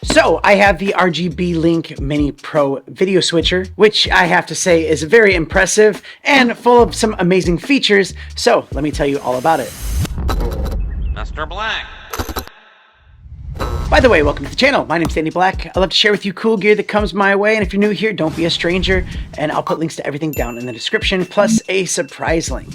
So I have the RGBLink MINI Pro video switcher, which I have to say is very impressive and full of some amazing features. So let me tell you all about it. Mr. Black. By the way, welcome to the channel. My name's Danny Black. I love to share with you cool gear that comes my way. And if you're new here, don't be a stranger. And I'll put links to everything down in the description, plus a surprise link.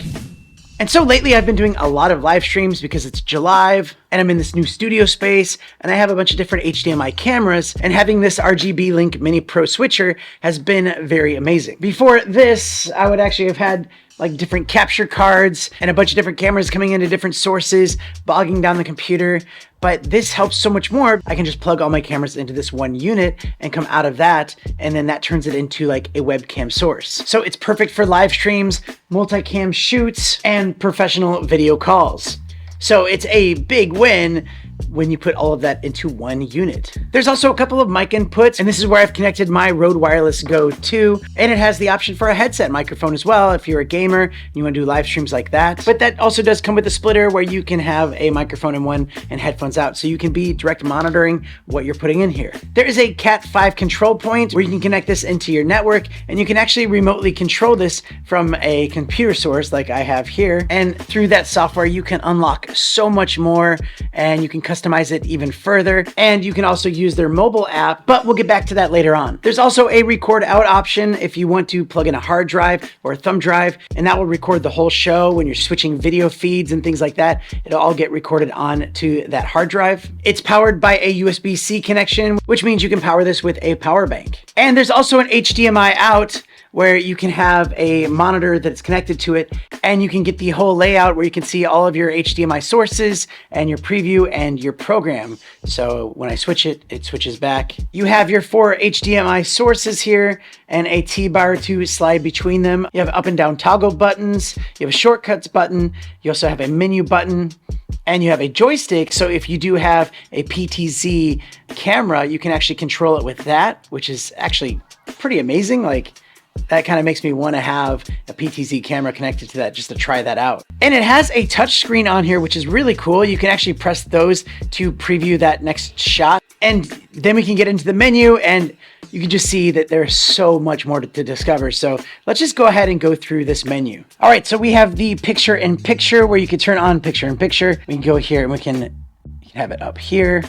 And so lately I've been doing a lot of live streams because it's July and I'm in this new studio space and I have a bunch of different HDMI cameras, and having this RGBLink MINI Pro switcher has been very amazing. Before this, I would actually have had like different capture cards and a bunch of different cameras coming into different sources, bogging down the computer. But this helps so much more. I can just plug all my cameras into this one unit and come out of that, and then that turns it into like a webcam source. So it's perfect for live streams, multicam shoots, and professional video calls. So it's a big win when you put all of that into one unit. There's also a couple of mic inputs, and this is where I've connected my Rode Wireless Go 2, and it has the option for a headset microphone as well if you're a gamer and you want to do live streams like that. But that also does come with a splitter where you can have a microphone in one and headphones out, so you can be direct monitoring what you're putting in here. There is a Cat 5 control point where you can connect this into your network, and you can actually remotely control this from a computer source like I have here. And through that software, you can unlock so much more, and you can customize it even further, and you can also use their mobile app, but we'll get back to that later on. There's also a record out option if you want to plug in a hard drive or a thumb drive, and that will record the whole show when you're switching video feeds and things like that. It'll all get recorded onto that hard drive. It's powered by a USB-C connection, which means you can power this with a power bank. And there's also an HDMI out where you can have a monitor that's connected to it, and you can get the whole layout where you can see all of your HDMI sources and your preview and your program. So when I switch it, it switches back. You have your 4 HDMI sources here and a T-bar to slide between them. You have up and down toggle buttons. You have a shortcuts button. You also have a menu button, and you have a joystick. So if you do have a PTZ camera, you can actually control it with that, which is actually pretty amazing. Like, that kind of makes me want to have a PTZ camera connected to that just to try that out. And it has a touch screen on here, which is really cool. You can actually press those to preview that next shot. And then we can get into the menu, and you can just see that there's so much more to discover. So let's just go ahead and go through this menu. All right, so we have the picture-in-picture where you can turn on picture-in-picture. We can go here and we can have it up here,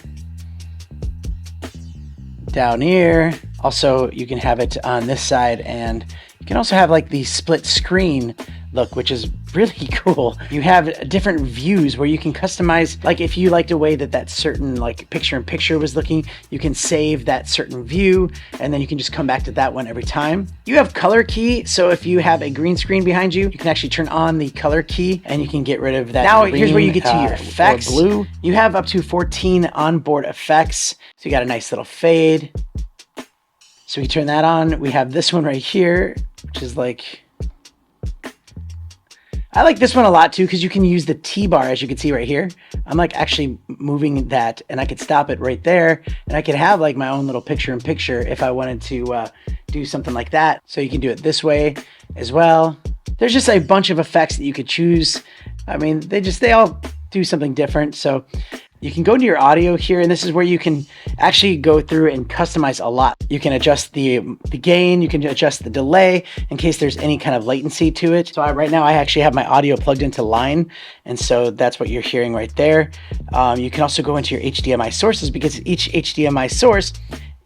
down here. Also, you can have it on this side, and you can also have like the split screen look, which is really cool. You have different views where you can customize, like if you liked a way that that certain like picture-in-picture was looking, you can save that certain view, and then you can just come back to that one every time. You have color key, so if you have a green screen behind you, you can actually turn on the color key, and you can get rid of that. Now, here's where you get to your effects. Blue. You have up to 14 onboard effects, so you got a nice little fade. So we turn that on. We have this one right here, which is like, I like this one a lot too, because you can use the T-bar, as you can see right here. I'm like actually moving that, and I could stop it right there, and I could have like my own little picture-in-picture if I wanted to do something like that. So you can do it this way as well. There's just a bunch of effects that you could choose. I mean, they all do something different. So you can go into your audio here, and this is where you can actually go through and customize a lot. You can adjust the gain, you can adjust the delay in case there's any kind of latency to it. So right now I actually have my audio plugged into line, and so that's what you're hearing right there. You can also go into your HDMI sources, because each HDMI source,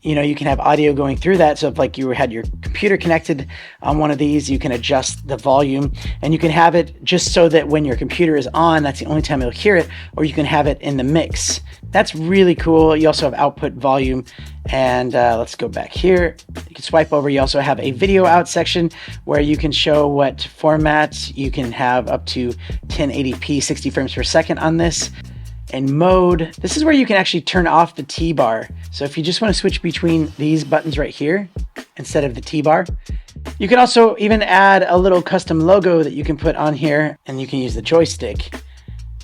you know, you can have audio going through that. So if like you had your computer connected on one of these, you can adjust the volume, and you can have it just so that when your computer is on, that's the only time you'll hear it, or you can have it in the mix. That's really cool. You also have output volume, and let's go back here. You can swipe over. You also have a video out section where you can show what format. You can have up to 1080p 60 frames per second on this. And mode, this is where you can actually turn off the T-bar. So if you just want to switch between these buttons right here instead of the T-bar, you can also even add a little custom logo that you can put on here, and you can use the joystick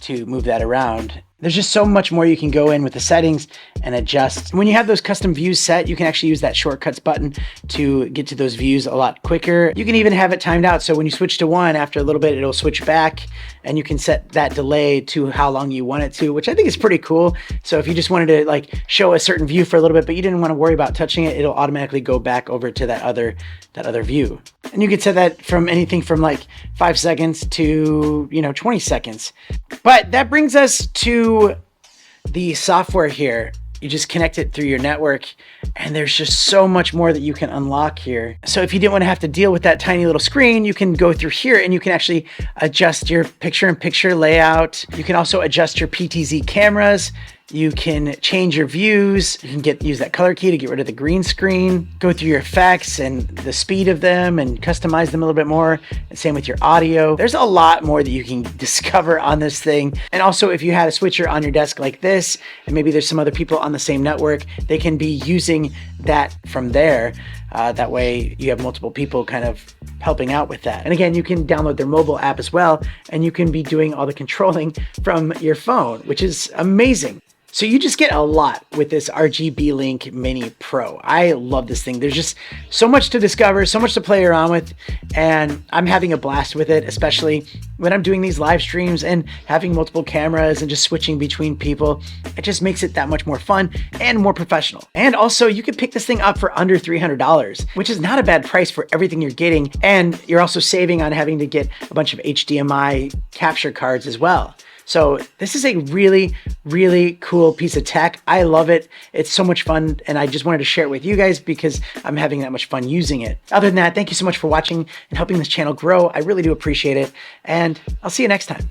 to move that around. There's just so much more you can go in with the settings and adjust. When you have those custom views set, you can actually use that shortcuts button to get to those views a lot quicker. You can even have it timed out. So when you switch to one, after a little bit, it'll switch back, and you can set that delay to how long you want it to, which I think is pretty cool. So if you just wanted to like show a certain view for a little bit, but you didn't want to worry about touching it, it'll automatically go back over to that other view. And you can set that from anything from like 5 seconds to, 20 seconds. But that brings us to the software here. You just connect it through your network, and there's just so much more that you can unlock here. So if you didn't want to have to deal with that tiny little screen, you can go through here and you can actually adjust your picture-in-picture layout. You can also adjust your PTZ cameras. You can change your views. You can use that color key to get rid of the green screen, go through your effects and the speed of them and customize them a little bit more. And same with your audio. There's a lot more that you can discover on this thing. And also if you had a switcher on your desk like this, and maybe there's some other people on the same network, they can be using that from there. That way you have multiple people kind of helping out with that. And again, you can download their mobile app as well, and you can be doing all the controlling from your phone, which is amazing. So you just get a lot with this RGBLink MINI Pro. I love this thing. There's just so much to discover, so much to play around with, and I'm having a blast with it, especially when I'm doing these live streams and having multiple cameras and just switching between people. It just makes it that much more fun and more professional. And also you can pick this thing up for under $300, which is not a bad price for everything you're getting. And you're also saving on having to get a bunch of HDMI capture cards as well. So this is a really, really cool piece of tech. I love it. It's so much fun, and I just wanted to share it with you guys because I'm having that much fun using it. Other than that, thank you so much for watching and helping this channel grow. I really do appreciate it, and I'll see you next time.